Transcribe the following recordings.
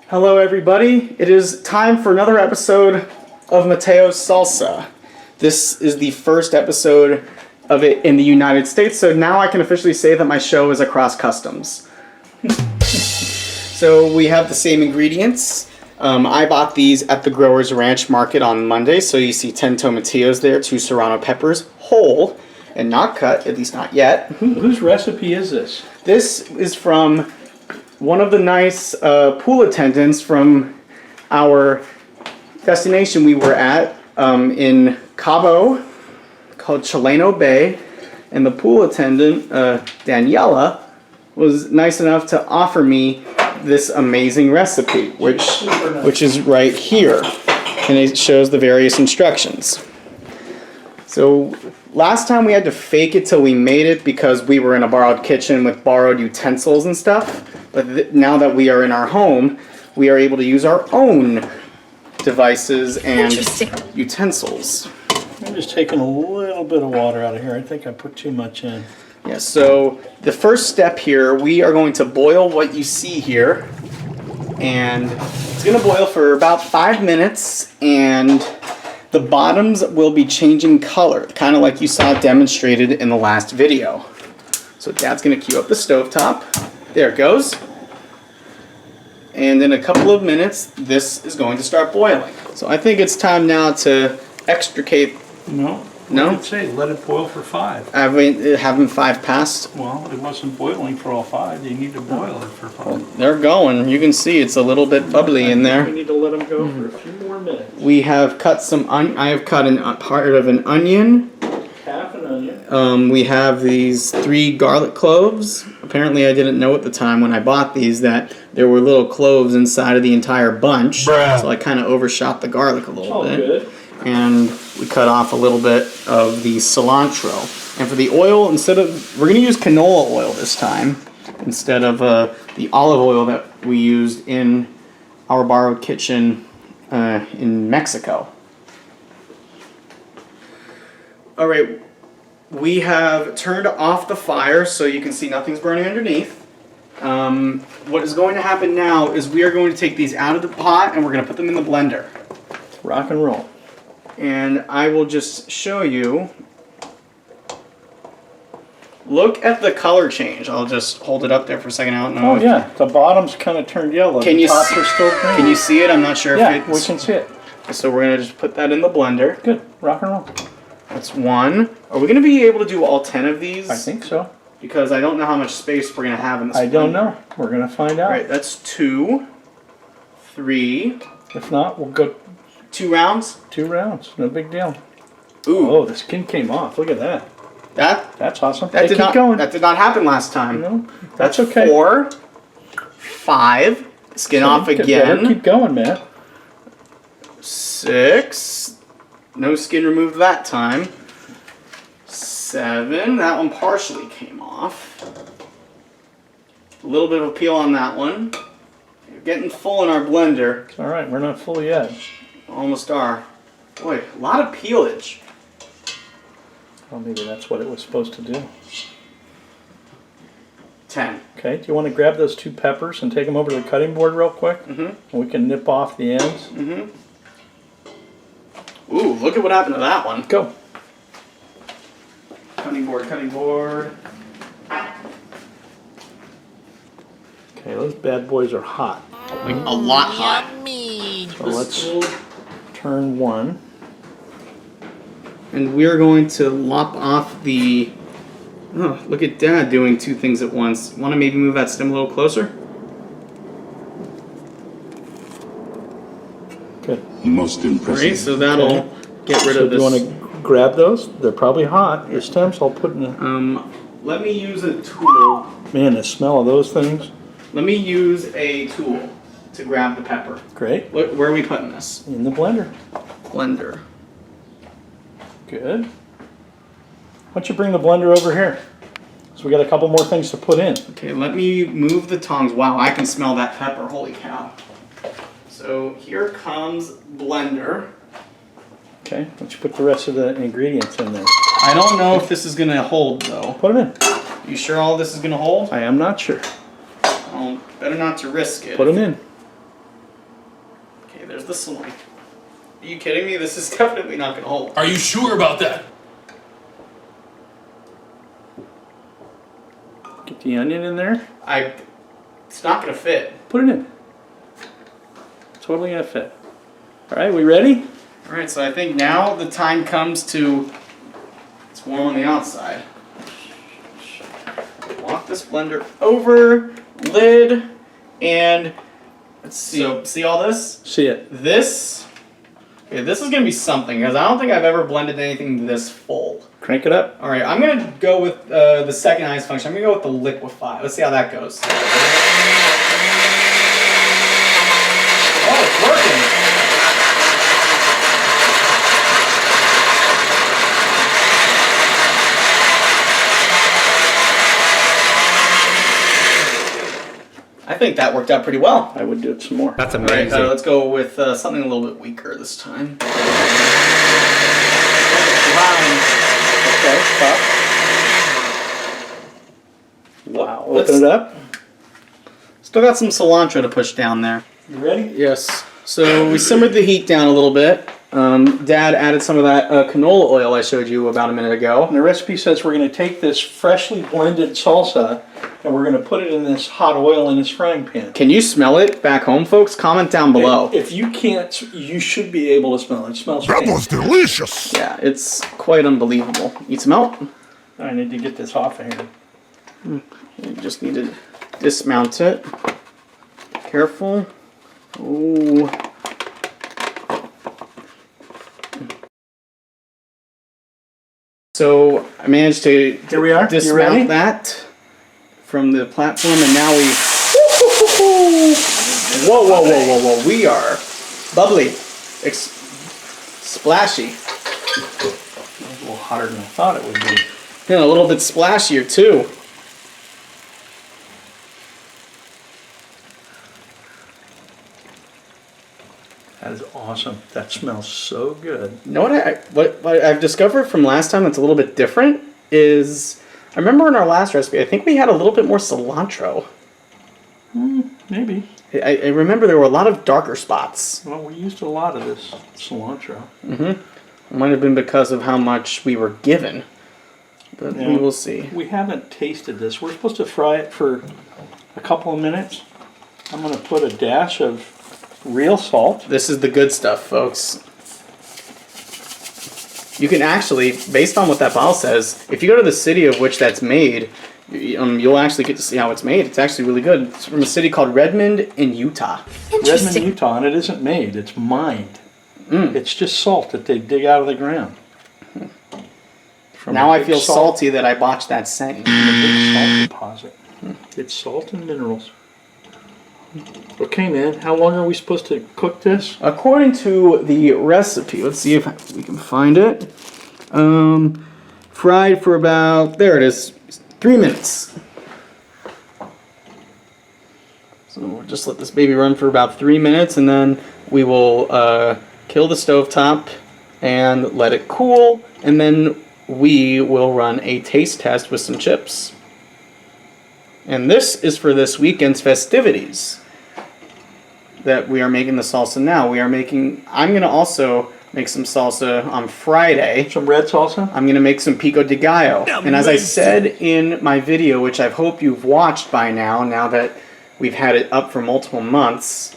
Hello everybody, it is time for another episode of Matteo's Salsa. This is the first episode of it in the United States, so now I can officially say that my show is across customs. So we have the same ingredients. I bought these at the Growers Ranch Market on Monday, so you see 10 tomatillos there, 2 serrano peppers, whole and not cut, at least not yet. Whose recipe is this? This is from one of the nice pool attendants from our destination we were at in Cabo, called Chileno Bay, and the pool attendant, Daniela, was nice enough to offer me this amazing recipe, which is right here, and it shows the various instructions. So last time we had to fake it till we made it because we were in a borrowed kitchen with borrowed utensils and stuff. But now that we are in our home, we are able to use our own devices and utensils. I'm just taking a little bit of water out of here. I think I put too much in. Yeah, so the first step here, we are going to boil what you see here. And it's going to boil for about 5 minutes, and the bottoms will be changing color, kind of like you saw demonstrated in the last video. So Dad's going to cue up the stovetop. There it goes. And in a couple of minutes, this is going to start boiling. So I think it's time now to extricate. No. No? I'd say let it boil for 5. Haven't 5 passed? Well, it wasn't boiling for all 5. You need to boil it for 5. Well, they're going. You can see it's a little bit bubbly in there. We need to let them go for a few more minutes. We have cut some I have cut part of an onion. Half an onion. We have these 3 garlic cloves. Apparently I didn't know at the time when I bought these that there were little cloves inside of the entire bunch. Bruh. So I kind of overshot the garlic a little bit. Good. And we cut off a little bit of the cilantro. And for the oil, we're going to use canola oil this time instead of the olive oil that we used in our borrowed kitchen in Mexico. All right, we have turned off the fire so you can see nothing's burning underneath. What is going to happen now is we are going to take these out of the pot and we're going to put them in the blender. Rock and roll. And I will just show you. Look at the color change. I'll just hold it up there for a second. I don't know. Oh yeah, the bottom's kind of turned yellow. Can the you tops are still green. Can you see it? I'm not sure yeah, if it's... we can see it. So we're going to just put that in the blender. Good. Rock and roll. That's 1. Are we going to be able to do all 10 of these? I think so. Because I don't know how much space we're going to have in this I don't blender. know. We're going to find out. All right, that's 2, 3. If not, we'll go 2 rounds? 2 rounds. No big deal. Ooh. Oh, the skin came off. Look at that. That's awesome. That Hey, did keep not going. That did not happen last time. No, that's okay. 4, 5. Skin off Better again. keep going, man. 6. No skin removed that time. 7. That one partially came off. A little bit of a peel on that one. We're getting full in our blender. All right, we're not full yet. Almost are. Boy, a lot of peelage. Well, maybe that's what it was supposed to do. 10. Okay, do you want to grab those 2 peppers and take them over to the cutting board real quick? Mm-hmm. And we can nip off the ends. Mm-hmm. Ooh, look at what happened to that one. Go. Cutting board, cutting board. Okay, those bad boys are hot. Like a lot hot. So let's turn 1. And we're going to lop off the... Oh, look at Dad doing 2 things at once. Want to maybe move that stem a little closer? Good. Most impressive. Great, so that'll get rid So of do you this. want to grab those? They're probably hot. Your stems I'll put in the... Let me use a tool. Man, the smell of those things. Let me use a tool to grab the pepper. Great. Look, where are we putting this? In the blender. Blender. Good. Why don't you bring the blender over here? So we got a couple more things to put in. Okay, let me move the tongs. Wow, I can smell that pepper. Holy cow. So here comes blender. Okay, why don't you put the rest of the ingredients in there? I don't know if this is going to hold, though. Put them in. You sure all this is going to hold? I am not sure. Well, better not to risk it. Put them in. there's the salami. Are you kidding me? This is definitely not gonna hold. Are you sure about that? Get the onion in there. It's not gonna fit. Put it in. Totally gonna fit. All right, we ready? All right, so I think now the time comes to. It's warm on the outside. Walk this blender over, lid, and let's see. So, see all this? See it. This is gonna be something because I don't think I've ever blended anything this full. Crank it up. All right, I'm gonna go with the second ice function. I'm gonna go with the liquefy. Let's see how that goes. Oh, it's working. I think that worked out pretty well. I would do it some more. That's All right, amazing. let's go with something a little bit weaker this time. Okay, stop. Wow, Let's- open it up. Still got some cilantro to push down there. You ready? Yes. So we simmered the heat down a little bit. Dad added some of that canola oil I showed you about a minute ago. And the recipe says we're going to take this freshly blended salsa and we're going to put it in this hot oil in this frying pan. Can you smell it back home, folks? Comment down below. If you can't, you should be able to smell it. It smells That fantastic. was delicious. Yeah, it's quite unbelievable. Need some milk? I need to get this off of here. You just need to dismount it. Careful. Ooh. So I managed to Here we are. You ready? dismount that from the platform, and now we. Whoa, whoa, whoa, whoa, whoa! We are bubbly, splashy, It's a little hotter than I thought it would be. and a little bit splashier too. That is awesome. That smells so good. You know what I've discovered from last time that's a little bit different is I remember in our last recipe I think we had a little bit more cilantro. Maybe. I remember there were a lot of darker spots. Well, we used a lot of this cilantro. It might have been because of how much we were given, but we Yeah. will see. We haven't tasted this. We're supposed to fry it for a couple of minutes. I'm going to put a dash of real salt. This is the good stuff, folks. You can actually, based on what that bottle says, if you go to the city of which that's made, you'll actually get to see how it's made. It's actually really good. It's from a city called Redmond in Utah. Redmond, Utah, and it isn't made. It's mined. It's just salt that they dig out of the ground. From Now a I big feel salt- salty that I botched that saying. From a big salt deposit. It's salt and minerals. Okay, man. How long are we supposed to cook this? According to the recipe, let's see if we can find it. Fried for about, there it is, 3 minutes. So we'll just let this baby run for about 3 minutes, and then we will kill the stovetop and let it cool, and then we will run a taste test with some chips. And this is for this weekend's festivities that we are making the salsa now. I'm going to also make some salsa on Friday. Some red salsa? I'm going to make some pico de gallo. And as I said in my video, which I hope you've watched by now that we've had it up for multiple months,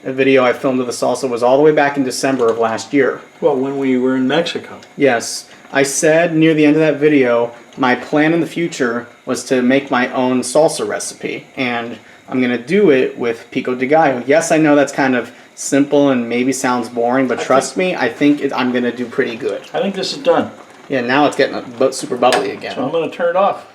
a video I filmed of the salsa was all the way back in December of last year. Well, when we were in Mexico. Yes, I said near the end of that video, my plan in the future was to make my own salsa recipe, and I'm going to do it with pico de gallo. Yes, I know that's kind of simple and maybe sounds boring, but trust me, I think I'm going to do pretty good. I think this is done. Yeah, now it's getting super bubbly again. So I'm going to turn it off.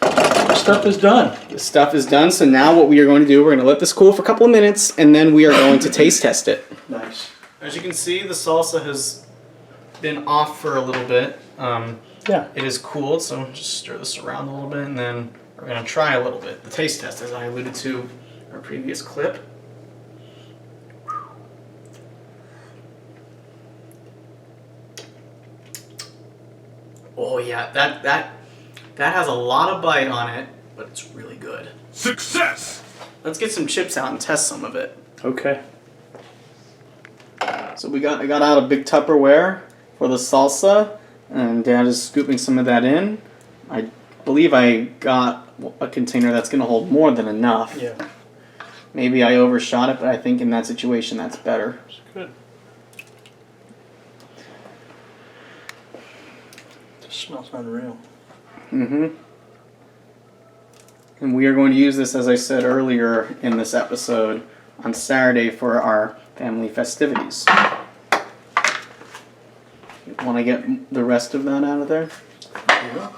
The stuff is done. The stuff is done, so now what we are going to do, we're going to let this cool for a couple of minutes, and then we are going to taste test it. Nice. As you can see, the salsa has been off for a little bit. Yeah. It is cooled, so just stir this around a little bit, and then we're going to try a little bit. The taste test, as I alluded to in our previous clip. Oh yeah, that has a lot of bite on it, but it's really good. Success! Let's get some chips out and test some of it. Okay. So I got out a big Tupperware for the salsa, and Dad is scooping some of that in. I believe I got a container that's going to hold more than enough. Yeah. Maybe I overshot it, but I think in that situation that's better. It's good. It smells unreal. Mm-hmm. And we are going to use this, as I said earlier in this episode, on Saturday for our family festivities. Want to get the rest of that out of there? Yeah.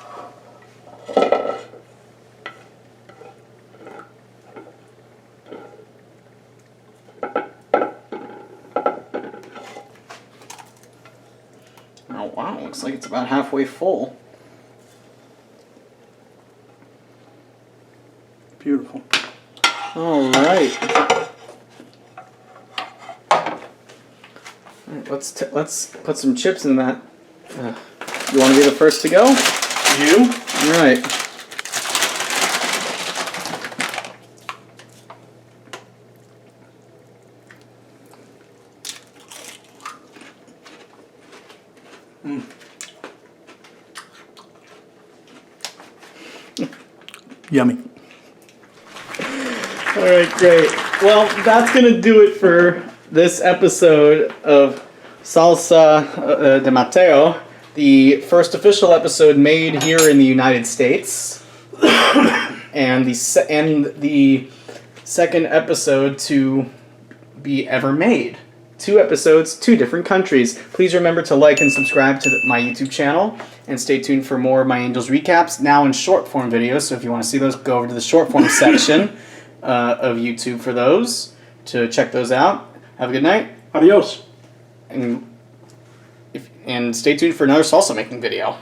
Oh wow, looks like it's about halfway full. Beautiful. All right. Let's put some chips in that. You want to be the first to go? You? All right. Yummy. All right, great. Well, that's going to do it for this episode of Salsa de Matteo, the first official episode made here in the United States, and the second episode to be ever made. 2 episodes, 2 different countries. Please remember to like and subscribe to my YouTube channel, and stay tuned for more of my Angels recaps, now in short form videos. So if you want to see those, go over to the short form section of YouTube for those, to check those out. Have a good night. Adios. And stay tuned for another salsa making video.